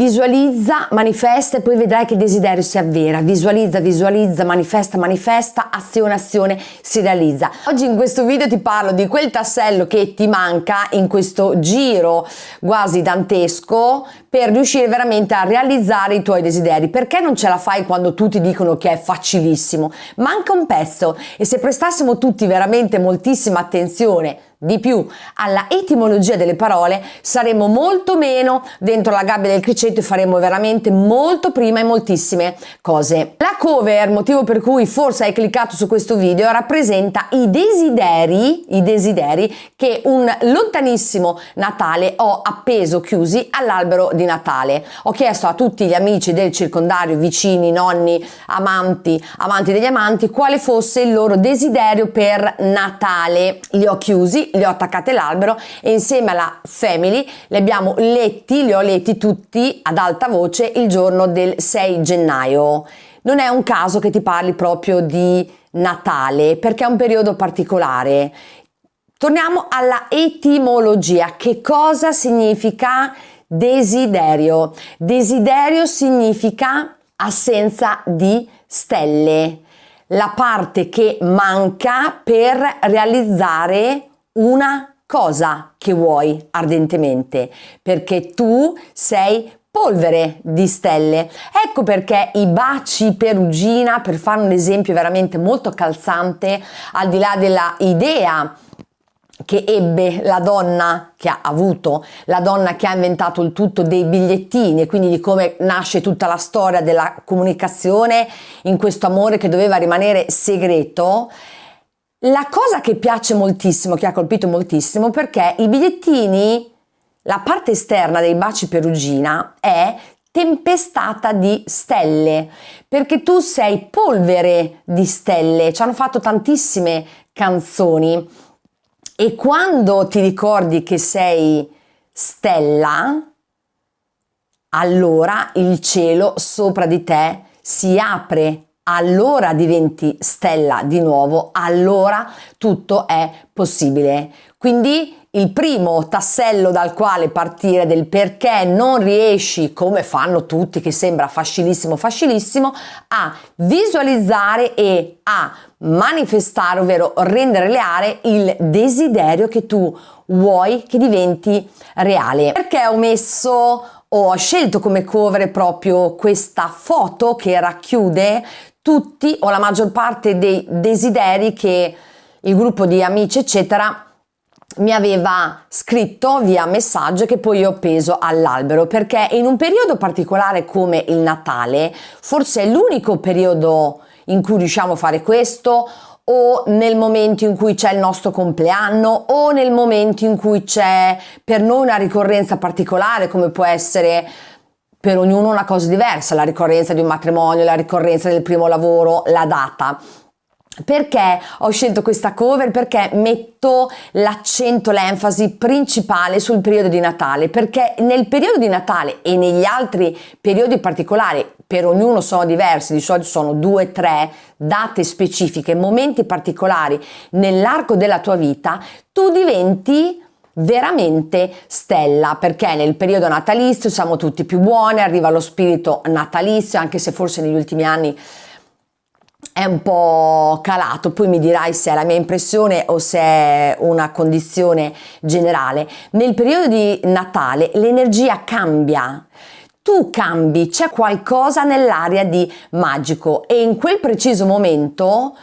Visualizza, manifesta e poi vedrai che il desiderio si avvera. Visualizza, visualizza, manifesta, manifesta, azione, azione, si realizza. Oggi in questo video ti parlo di quel tassello che ti manca in questo giro quasi dantesco per riuscire veramente a realizzare i tuoi desideri. Perché non ce la fai quando tutti dicono che è facilissimo? Manca un pezzo, e se prestassimo tutti veramente moltissima attenzione di più alla etimologia delle parole, saremo molto meno dentro la gabbia del criceto e faremo veramente molto prima e moltissime cose. La cover, motivo per cui forse hai cliccato su questo video, rappresenta i desideri che un lontanissimo Natale ho appeso chiusi all'albero di Natale. Ho chiesto a tutti gli amici del circondario, vicini, nonni, amanti degli amanti, quale fosse il loro desiderio per Natale. Li ho chiusi, li ho attaccati all'albero e insieme alla family li ho letti tutti ad alta voce il giorno del 6 gennaio. Non è un caso che ti parli proprio di Natale, perché è un periodo particolare. Torniamo alla etimologia. Che cosa significa desiderio? Desiderio significa assenza di stelle, la parte che manca per realizzare una cosa che vuoi ardentemente, perché tu sei polvere di stelle. Ecco perché i baci perugina, per fare un esempio veramente molto calzante, al di là della idea che ebbe la donna che ha avuto, la donna che ha inventato il tutto dei bigliettini, e quindi di come nasce tutta la storia della comunicazione in questo amore che doveva rimanere segreto. La cosa che piace moltissimo, che ha colpito moltissimo, perché i bigliettini, la parte esterna dei baci perugina è tempestata di stelle, perché tu sei polvere di stelle. Ci hanno fatto tantissime canzoni e quando ti ricordi che sei stella, allora il cielo sopra di te si apre, allora diventi stella di nuovo, allora tutto è possibile. Quindi il primo tassello dal quale partire del perché non riesci, come fanno tutti, che sembra facilissimo, a visualizzare e a manifestare, ovvero rendere reale il desiderio che tu vuoi che diventi reale. Perché ho scelto come cover proprio questa foto che racchiude tutti o la maggior parte dei desideri che il gruppo di amici eccetera mi aveva scritto via messaggio, che poi ho appeso all'albero, perché in un periodo particolare come il Natale, forse è l'unico periodo in cui riusciamo a fare questo, o nel momento in cui c'è il nostro compleanno, o nel momento in cui c'è per noi una ricorrenza particolare, come può essere per ognuno una cosa diversa, la ricorrenza di un matrimonio, la ricorrenza del primo lavoro, la data. Perché ho scelto questa cover? Perché metto l'accento, l'enfasi principale sul periodo di Natale, perché nel periodo di Natale e negli altri periodi particolari, per ognuno sono diversi, di solito sono 2-3 date specifiche, momenti particolari nell'arco della tua vita, tu diventi veramente stella, perché nel periodo natalizio siamo tutti più buoni, arriva lo spirito natalizio, anche se forse negli ultimi anni è un po' calato, poi mi dirai se è la mia impressione o se è una condizione generale. Nel periodo di Natale l'energia cambia, tu cambi, c'è qualcosa nell'aria di magico e in quel preciso momento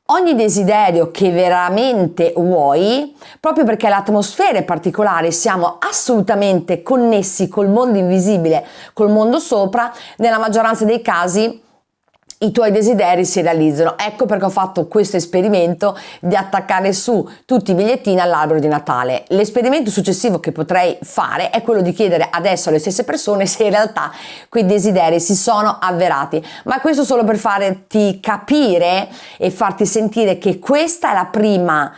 ogni desiderio che veramente vuoi, proprio perché l'atmosfera è particolare, siamo assolutamente connessi col mondo invisibile, col mondo sopra, nella maggioranza dei casi i tuoi desideri si realizzano. Ecco perché ho fatto questo esperimento di attaccare su tutti i bigliettini all'albero di Natale. L'esperimento successivo che potrei fare è quello di chiedere adesso alle stesse persone se in realtà quei desideri si sono avverati, ma questo solo per farti capire e farti sentire che questa è la prima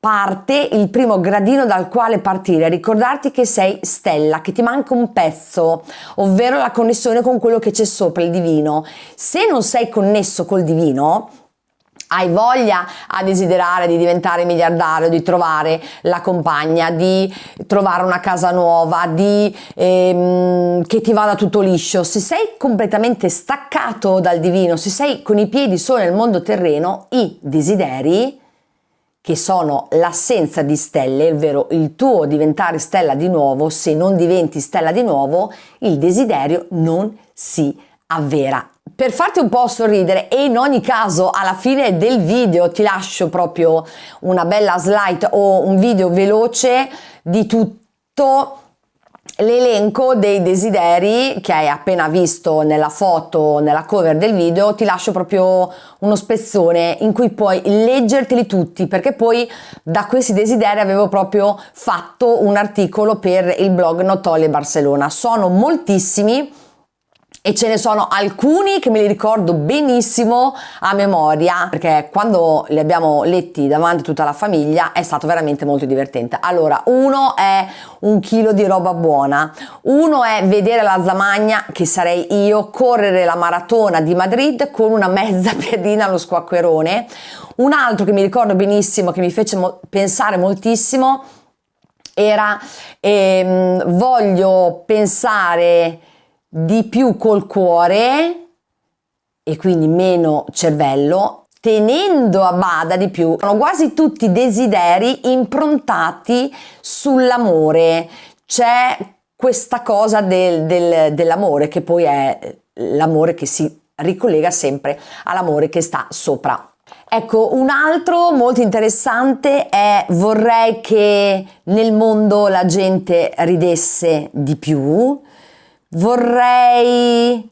parte, il primo gradino dal quale partire, ricordarti che sei stella, che ti manca un pezzo, ovvero la connessione con quello che c'è sopra, il divino. Se non sei connesso col divino, Hai voglia a desiderare di diventare miliardario, di trovare la compagna, di trovare una casa nuova, che ti vada tutto liscio. Se sei completamente staccato dal divino, se sei con i piedi solo nel mondo terreno, i desideri, che sono l'assenza di stelle, ovvero il tuo diventare stella di nuovo, se non diventi stella di nuovo, il desiderio non si avvera. Per farti un po' sorridere, e in ogni caso alla fine del video ti lascio proprio una bella slide o un video veloce di tutto l'elenco dei desideri che hai appena visto nella foto, nella cover del video. Ti lascio proprio uno spezzone in cui puoi leggerteli tutti, perché poi da questi desideri avevo proprio fatto un articolo per il blog Notole Barcellona. Sono moltissimi e ce ne sono alcuni che me li ricordo benissimo a memoria, perché quando li abbiamo letti davanti a tutta la famiglia è stato veramente molto divertente. Allora, uno è 1 chilo di roba buona, uno è vedere la Zamagna, che sarei io, correre la maratona di Madrid con una mezza piadina allo squacquerone. Un altro che mi ricordo benissimo, che mi fece pensare moltissimo, era voglio pensare di più col cuore e quindi meno cervello, tenendo a bada di più. Sono quasi tutti desideri improntati sull'amore. C'è questa cosa dell'amore, che poi è l'amore che si ricollega sempre all'amore che sta sopra. Ecco, un altro molto interessante è: vorrei che nel mondo la gente ridesse di più. Vorrei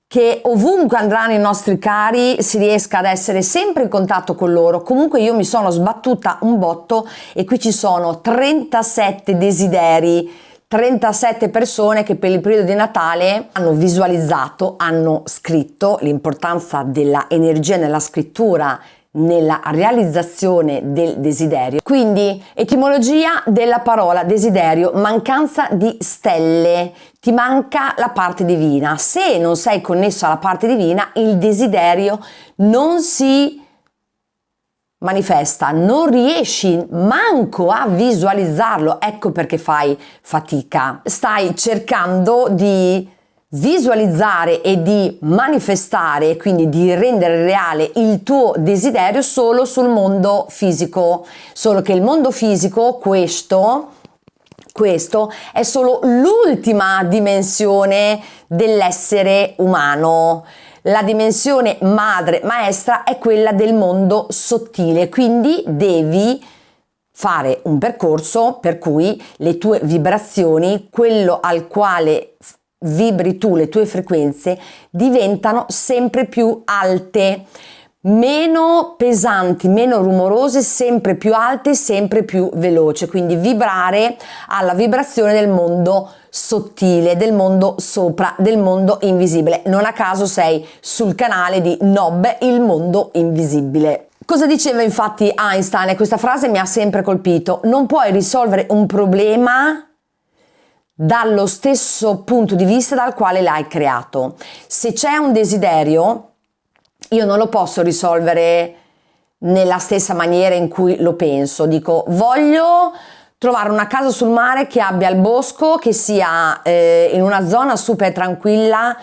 che ovunque andranno i nostri cari si riesca ad essere sempre in contatto con loro. Comunque io mi sono sbattuta un botto e qui ci sono 37 desideri, 37 persone che per il periodo di Natale hanno visualizzato, hanno scritto. L'importanza della energia nella scrittura, nella realizzazione del desiderio. Quindi, etimologia della parola desiderio: mancanza di stelle, ti manca la parte divina. Se non sei connesso alla parte divina, il desiderio non si manifesta, non riesci manco a visualizzarlo. Ecco perché fai fatica. Stai cercando di visualizzare e di manifestare, quindi di rendere reale il tuo desiderio solo sul mondo fisico, solo che il mondo fisico, questo è solo l'ultima dimensione dell'essere umano. La dimensione madre maestra è quella del mondo sottile, quindi devi fare un percorso per cui le tue vibrazioni, quello al quale vibri tu, le tue frequenze, diventano sempre più alte, meno pesanti, meno rumorose, sempre più alte, sempre più veloce. Quindi vibrare alla vibrazione del mondo sottile, del mondo sopra, del mondo invisibile. Non a caso sei sul canale di Nob, il mondo invisibile. Cosa diceva infatti Einstein? E questa frase mi ha sempre colpito: non puoi risolvere un problema dallo stesso punto di vista dal quale l'hai creato. Se c'è un desiderio, io non lo posso risolvere nella stessa maniera in cui lo penso. Dico: voglio trovare una casa sul mare che abbia il bosco, che sia in una zona super tranquilla.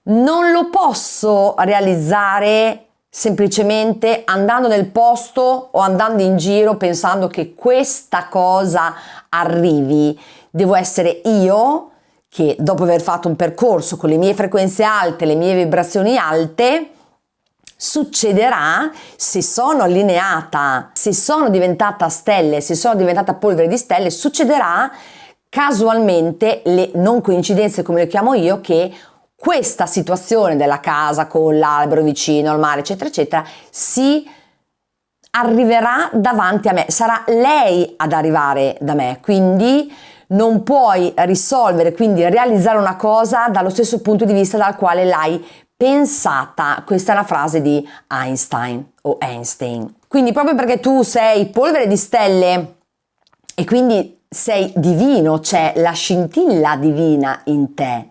Non lo posso realizzare semplicemente andando nel posto o andando in giro pensando che questa cosa arrivi. Devo essere io che, dopo aver fatto un percorso con le mie frequenze alte, le mie vibrazioni alte, succederà, se sono allineata, se sono diventata stelle, se sono diventata polvere di stelle, succederà casualmente, le non coincidenze come le chiamo io, che questa situazione della casa con l'albero vicino al mare eccetera eccetera si arriverà davanti a me, sarà lei ad arrivare da me. Quindi non puoi risolvere, quindi realizzare una cosa dallo stesso punto di vista dal quale l'hai pensata. Questa è una frase di Einstein o Einstein. Quindi proprio perché tu sei polvere di stelle e quindi sei divino, c'è la scintilla divina in te,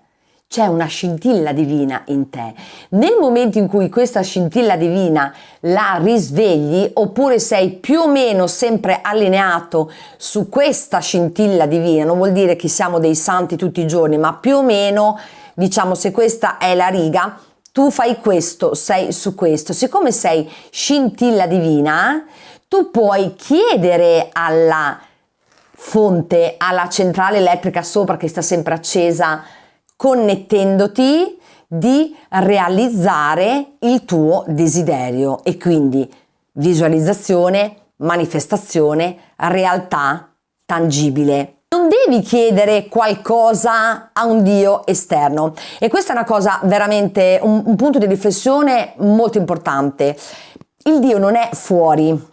c'è una scintilla divina in te. Nel momento in cui questa scintilla divina la risvegli, oppure sei più o meno sempre allineato su questa scintilla divina, non vuol dire che siamo dei santi tutti i giorni, ma più o meno, diciamo, se questa è la riga, tu fai questo, sei su questo. Siccome sei scintilla divina, tu puoi chiedere alla fonte, alla centrale elettrica sopra che sta sempre accesa, connettendoti, di realizzare il tuo desiderio, e quindi visualizzazione, manifestazione, realtà tangibile. Non devi chiedere qualcosa a un Dio esterno, e questa è una cosa veramente, un punto di riflessione molto importante. Il Dio non è fuori.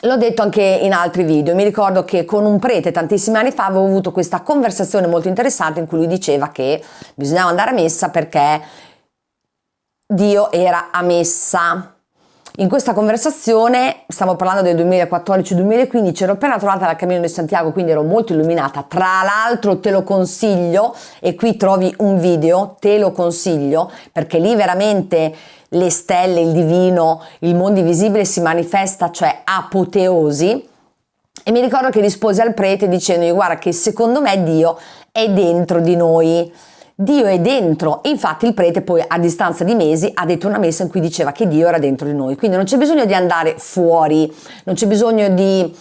L'ho detto anche in altri video. Mi ricordo che con un prete tantissimi anni fa avevo avuto questa conversazione molto interessante in cui lui diceva che bisognava andare a messa perché Dio era a messa. In questa conversazione, stiamo parlando del 2014-2015, ero appena tornata dal Cammino di Santiago, quindi ero molto illuminata. Tra l'altro te lo consiglio, e qui trovi un video, te lo consiglio, perché lì veramente le stelle, il divino, il mondo invisibile si manifesta, cioè apoteosi. E mi ricordo che risposi al prete dicendogli: guarda che secondo me Dio è dentro di noi. Dio è dentro. Infatti il prete poi, a distanza di mesi, ha detto una messa in cui diceva che Dio era dentro di noi. Quindi non c'è bisogno di andare fuori, non c'è bisogno di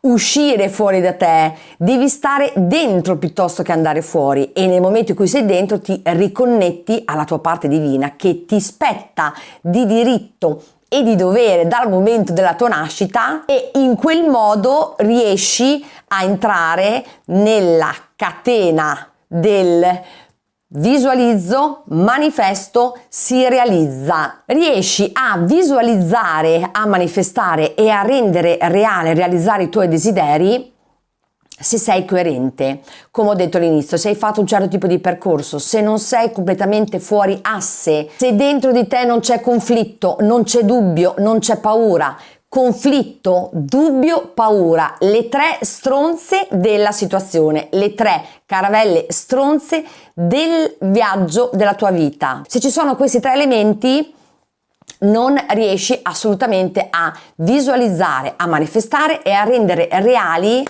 uscire fuori da te, devi stare dentro piuttosto che andare fuori, e nel momento in cui sei dentro ti riconnetti alla tua parte divina, che ti spetta di diritto e di dovere dal momento della tua nascita, e in quel modo riesci a entrare nella catena del visualizzo, manifesto, si realizza. Riesci a visualizzare, a manifestare e a rendere reale, realizzare i tuoi desideri se sei coerente. Come ho detto all'inizio, se hai fatto un certo tipo di percorso, se non sei completamente fuori asse, se dentro di te non c'è conflitto, non c'è dubbio, non c'è paura. Conflitto, dubbio, paura, le tre stronze della situazione, le tre caravelle stronze del viaggio della tua vita. Se ci sono questi tre elementi, non riesci assolutamente a visualizzare, a manifestare e a rendere reali,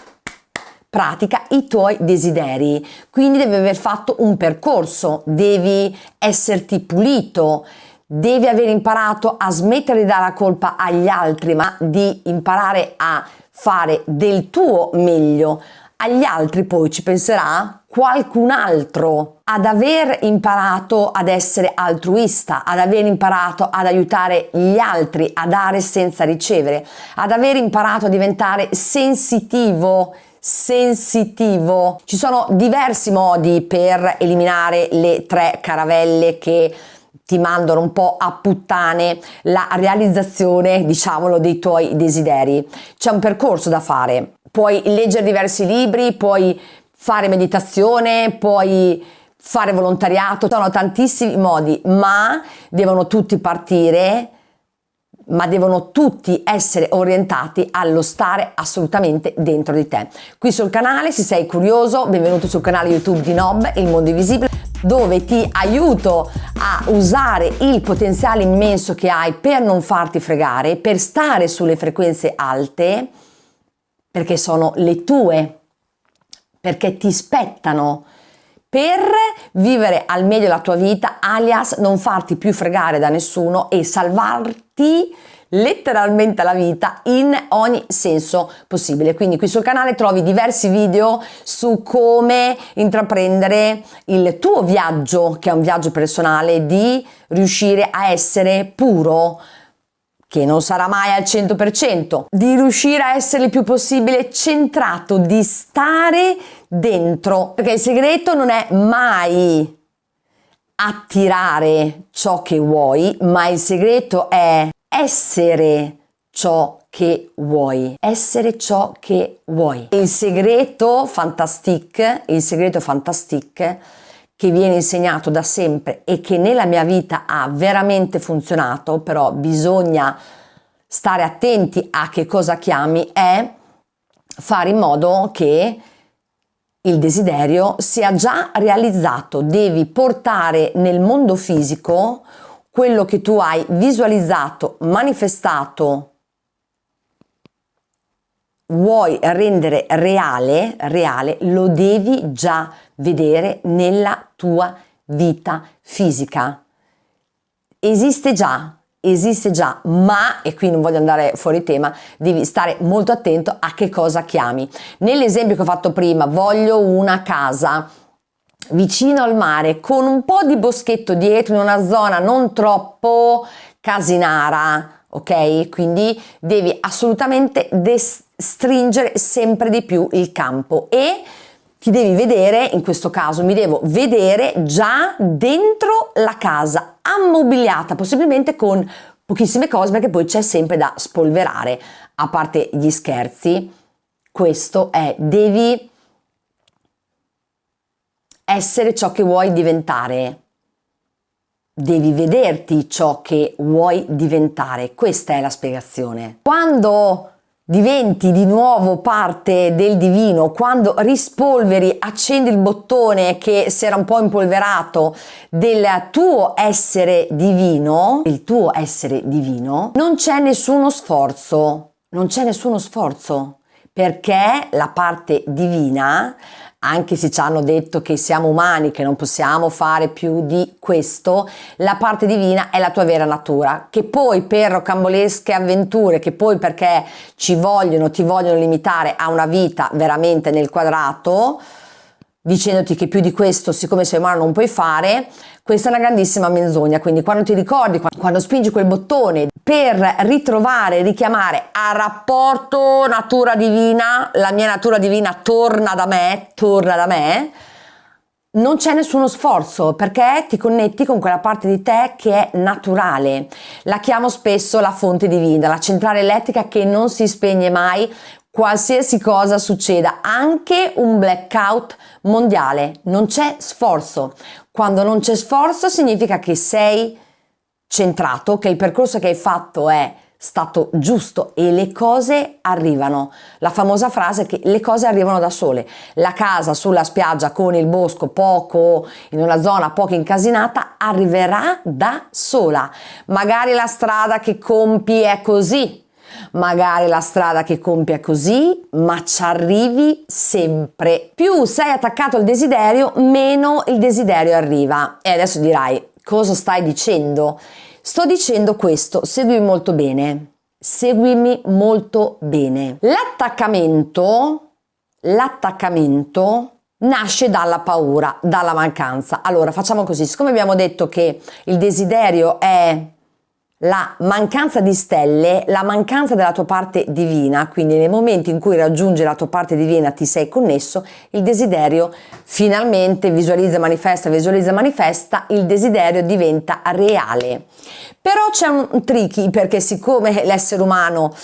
pratica, i tuoi desideri. Quindi devi aver fatto un percorso, devi esserti pulito, devi aver imparato a smettere di dare la colpa agli altri, ma di imparare a fare del tuo meglio. Agli altri poi ci penserà qualcun altro. Ad aver imparato ad essere altruista, ad aver imparato ad aiutare gli altri, a dare senza ricevere, ad aver imparato a diventare sensitivo. Ci sono diversi modi per eliminare le tre caravelle che ti mandano un po' a puttane la realizzazione, diciamolo, dei tuoi desideri. C'è un percorso da fare. Puoi leggere diversi libri, puoi fare meditazione, puoi fare volontariato, sono tantissimi modi, ma devono tutti partire, ma devono tutti essere orientati allo stare assolutamente dentro di te. Qui sul canale, se sei curioso, benvenuto sul canale YouTube di Nob, il mondo invisibile, dove ti aiuto a usare il potenziale immenso che hai per non farti fregare, per stare sulle frequenze alte, perché sono le tue, perché ti spettano, per vivere al meglio la tua vita, alias non farti più fregare da nessuno e salvarti letteralmente la vita in ogni senso possibile. Quindi qui sul canale trovi diversi video su come intraprendere il tuo viaggio, che è un viaggio personale, di riuscire a essere puro, che non sarà mai al 100%, di riuscire a essere il più possibile centrato, di stare dentro, perché il segreto non è mai attirare ciò che vuoi, ma il segreto è essere ciò che vuoi, essere ciò che vuoi. Il segreto fantastique che viene insegnato da sempre e che nella mia vita ha veramente funzionato, però bisogna stare attenti a che cosa chiami, è fare in modo che il desiderio sia già realizzato. Devi portare nel mondo fisico quello che tu hai visualizzato, manifestato, vuoi rendere reale, lo devi già vedere nella tua vita fisica. Esiste già, ma, e qui non voglio andare fuori tema, devi stare molto attento a che cosa chiami. Nell'esempio che ho fatto prima, voglio una casa vicino al mare con un po' di boschetto dietro, in una zona non troppo casinara, ok? Quindi devi assolutamente stringere sempre di più il campo e ti devi vedere, in questo caso mi devo vedere già dentro la casa, ammobiliata, possibilmente con pochissime cose, perché poi c'è sempre da spolverare. A parte gli scherzi, questo è, devi essere ciò che vuoi diventare. Devi vederti ciò che vuoi diventare. Questa è la spiegazione. Quando diventi di nuovo parte del divino, quando rispolveri, accendi il bottone che si era un po' impolverato del tuo essere divino, il tuo essere divino, non c'è nessuno sforzo, perché la parte divina, anche se ci hanno detto che siamo umani, che non possiamo fare più di questo, la parte divina è la tua vera natura, che poi per rocambolesche avventure, che poi perché ti vogliono limitare a una vita veramente nel quadrato, dicendoti che più di questo, siccome sei umano, non puoi fare, questa è una grandissima menzogna. Quindi quando ti ricordi, quando spingi quel bottone per ritrovare, richiamare a rapporto natura divina, la mia natura divina torna da me, non c'è nessuno sforzo, perché ti connetti con quella parte di te che è naturale. La chiamo spesso la fonte divina, la centrale elettrica che non si spegne mai, qualsiasi cosa succeda, anche un blackout mondiale. Non c'è sforzo. Quando non c'è sforzo significa che sei centrato, che il percorso che hai fatto è stato giusto e le cose arrivano. La famosa frase è che le cose arrivano da sole. La casa sulla spiaggia con il bosco poco, in una zona poco incasinata, arriverà da sola. Magari la strada che compi è così, ma ci arrivi sempre. Più sei attaccato al desiderio, meno il desiderio arriva. E adesso dirai, cosa stai dicendo? Sto dicendo questo, seguimi molto bene. L'attaccamento nasce dalla paura, dalla mancanza. Allora, facciamo così, siccome abbiamo detto che il desiderio è la mancanza di stelle, la mancanza della tua parte divina, quindi nei momenti in cui raggiungi la tua parte divina ti sei connesso, il desiderio finalmente visualizza, manifesta, il desiderio diventa reale. Però c'è un tricky, perché siccome l'essere umano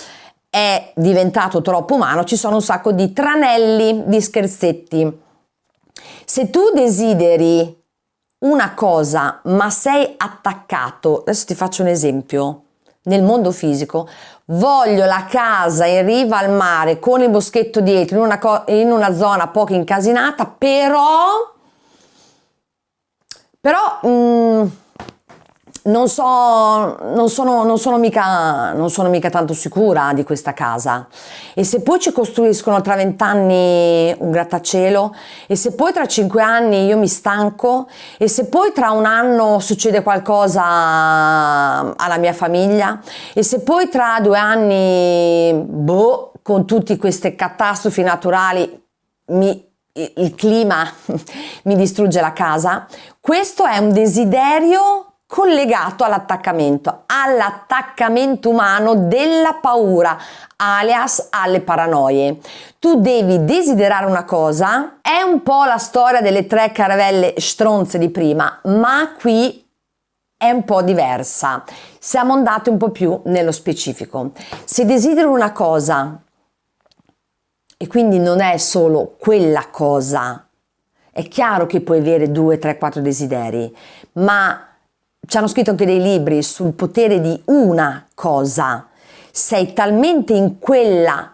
è diventato troppo umano, ci sono un sacco di tranelli, di scherzetti. Se tu desideri una cosa ma sei attaccato, adesso ti faccio un esempio, nel mondo fisico, voglio la casa in riva al mare con il boschetto dietro in una zona poco incasinata, però non sono mica tanto sicura di questa casa. E se poi ci costruiscono tra 20 anni un grattacielo, e se poi tra 5 anni io mi stanco, e se poi tra un anno succede qualcosa alla mia famiglia, e se poi tra 2 anni, con tutte queste catastrofi naturali, il clima mi distrugge la casa, questo è un desiderio collegato all'attaccamento umano della paura, alias alle paranoie. Tu devi desiderare una cosa, è un po' la storia delle 3 caravelle stronze di prima, ma qui è un po' diversa. Siamo andati un po' più nello specifico. Se desidero una cosa, e quindi non è solo quella cosa, è chiaro che puoi avere 2, 3, 4 desideri, ma ci hanno scritto anche dei libri sul potere di una cosa. Sei talmente in quella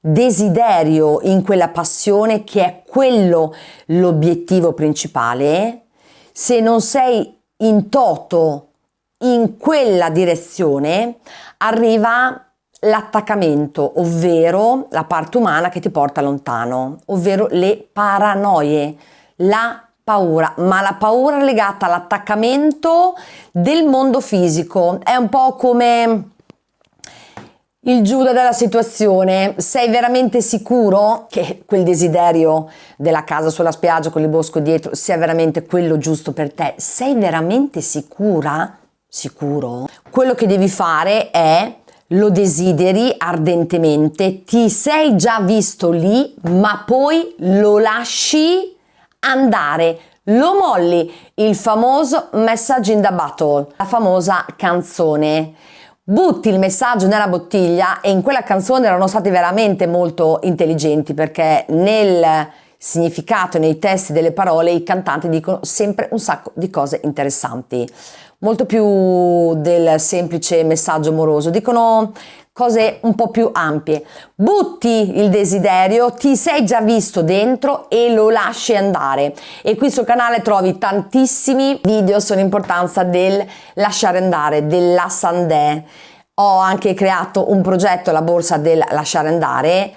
desiderio, in quella passione che è quello l'obiettivo principale, se non sei in toto in quella direzione, arriva l'attaccamento, ovvero la parte umana che ti porta lontano, ovvero le paranoie, la paura, ma la paura legata all'attaccamento del mondo fisico. È un po' come il Giuda della situazione. Sei veramente sicuro che quel desiderio della casa sulla spiaggia con il bosco dietro sia veramente quello giusto per te? Sei veramente sicura? Sicuro? Quello che devi fare è: lo desideri ardentemente, ti sei già visto lì, ma poi lo lasci andare, lo molli. Il famoso message in the bottle, la famosa canzone. Butti il messaggio nella bottiglia, e in quella canzone erano stati veramente molto intelligenti, perché nel significato e nei testi delle parole i cantanti dicono sempre un sacco di cose interessanti, molto più del semplice messaggio amoroso, dicono cose un po' più ampie. Butti il desiderio, ti sei già visto dentro e lo lasci andare. E qui sul canale trovi tantissimi video sull'importanza del lasciare andare, del lassandè. Ho anche creato un progetto, la borsa del lasciare andare,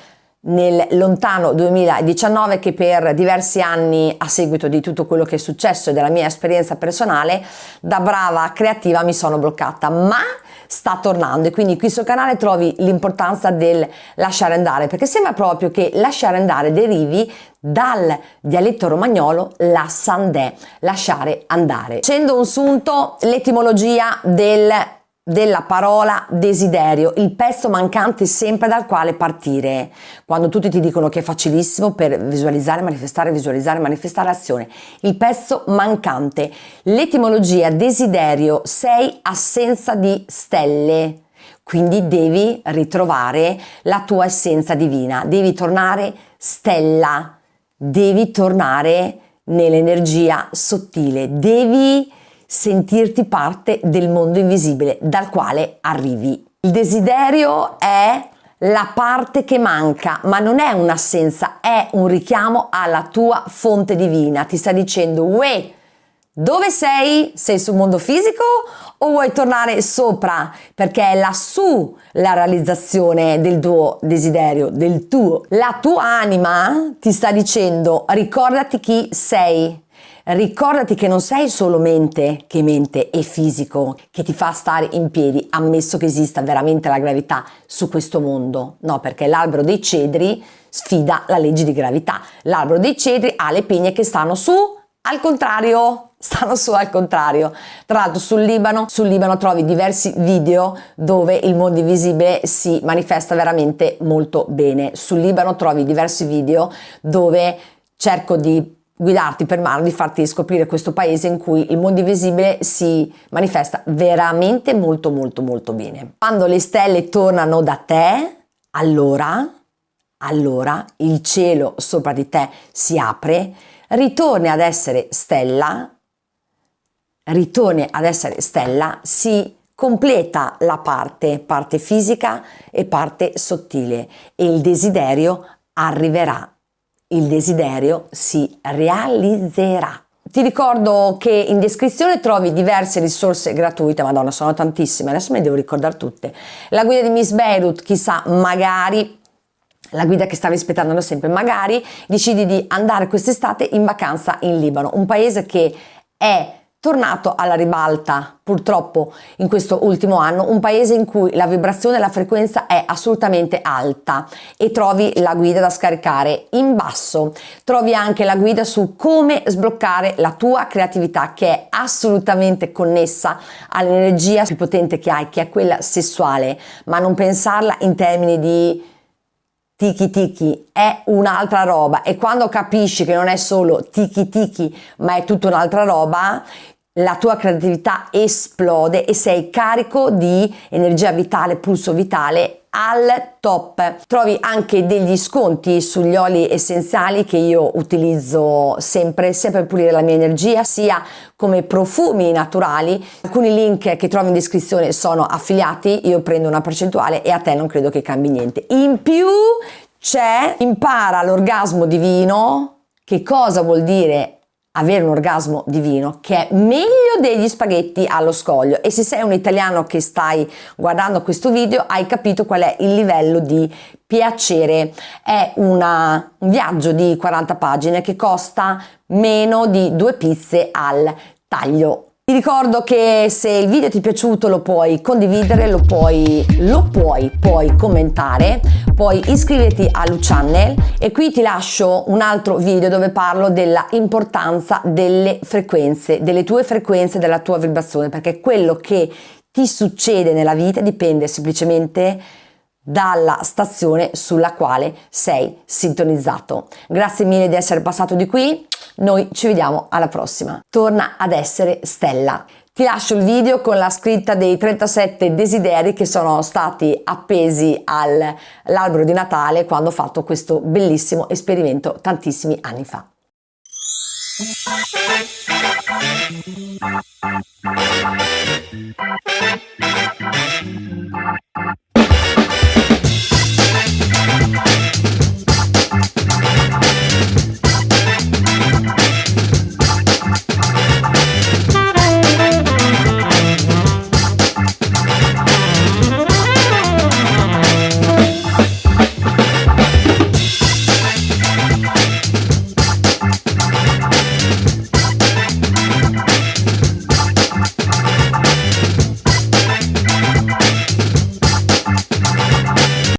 nel lontano 2019, che per diversi anni, a seguito di tutto quello che è successo e della mia esperienza personale, da brava creativa mi sono bloccata, ma sta tornando. E quindi qui sul canale trovi l'importanza del lasciare andare, perché sembra proprio che lasciare andare derivi dal dialetto romagnolo lassandè, lasciare andare. Facendo un sunto, l'etimologia della parola desiderio, il pezzo mancante sempre dal quale partire. Quando tutti ti dicono che è facilissimo per visualizzare, manifestare azione, il pezzo mancante. L'etimologia desiderio: sei assenza di stelle, quindi devi ritrovare la tua essenza divina, devi tornare stella, devi tornare nell'energia sottile, devi sentirti parte del mondo invisibile dal quale arrivi. Il desiderio è la parte che manca, ma non è un'assenza, è un richiamo alla tua fonte divina. Ti sta dicendo: uè, dove sei? Sei sul mondo fisico o vuoi tornare sopra? Perché è lassù la realizzazione del tuo desiderio, del tuo. La tua anima ti sta dicendo: ricordati chi sei. Ricordati che non sei solo mente, che mente e fisico che ti fa stare in piedi, ammesso che esista veramente la gravità su questo mondo. No, perché l'albero dei cedri sfida la legge di gravità. L'albero dei cedri ha le pigne che stanno su al contrario. Stanno su al contrario. Tra l'altro sul Libano trovi diversi video dove il mondo invisibile si manifesta veramente molto bene. Sul Libano trovi diversi video dove cerco di guidarti per mano, di farti scoprire questo paese in cui il mondo invisibile si manifesta veramente molto molto molto bene. Quando le stelle tornano da te, allora il cielo sopra di te si apre, ritorni ad essere stella, si completa la parte fisica e parte sottile, e il desiderio arriverà. Il desiderio si realizzerà. Ti ricordo che in descrizione trovi diverse risorse gratuite, madonna, sono tantissime, adesso me le devo ricordare tutte. La guida di Miss Beirut, chissà, magari la guida che stavi aspettando da sempre, magari decidi di andare quest'estate in vacanza in Libano, un paese che è tornato alla ribalta purtroppo in questo ultimo anno, un paese in cui la vibrazione e la frequenza è assolutamente alta, e trovi la guida da scaricare in basso. Trovi anche la guida su come sbloccare la tua creatività, che è assolutamente connessa all'energia più potente che hai, che è quella sessuale, ma non pensarla in termini di tiki tiki, è un'altra roba. E quando capisci che non è solo tiki tiki ma è tutta un'altra roba, la tua creatività esplode e sei carico di energia vitale, pulso vitale al top. Trovi anche degli sconti sugli oli essenziali che io utilizzo sempre per pulire la mia energia, sia come profumi naturali. Alcuni link che trovi in descrizione sono affiliati, io prendo una percentuale e a te non credo che cambi niente. In più impara l'orgasmo divino. Che cosa vuol dire avere un orgasmo divino? Che è meglio degli spaghetti allo scoglio. E se sei un italiano che stai guardando questo video, hai capito qual è il livello di piacere. È un viaggio di 40 pagine che costa meno di 2 pizze al taglio. Ti ricordo che se il video ti è piaciuto lo puoi condividere, lo puoi poi commentare, puoi iscriverti al channel, e qui ti lascio un altro video dove parlo della importanza delle frequenze, delle tue frequenze, della tua vibrazione, perché quello che ti succede nella vita dipende semplicemente dalla stazione sulla quale sei sintonizzato. Grazie mille di essere passato di qui, noi ci vediamo alla prossima. Torna ad essere stella. Ti lascio il video con la scritta dei 37 desideri che sono stati appesi all'albero di Natale quando ho fatto questo bellissimo esperimento tantissimi anni fa.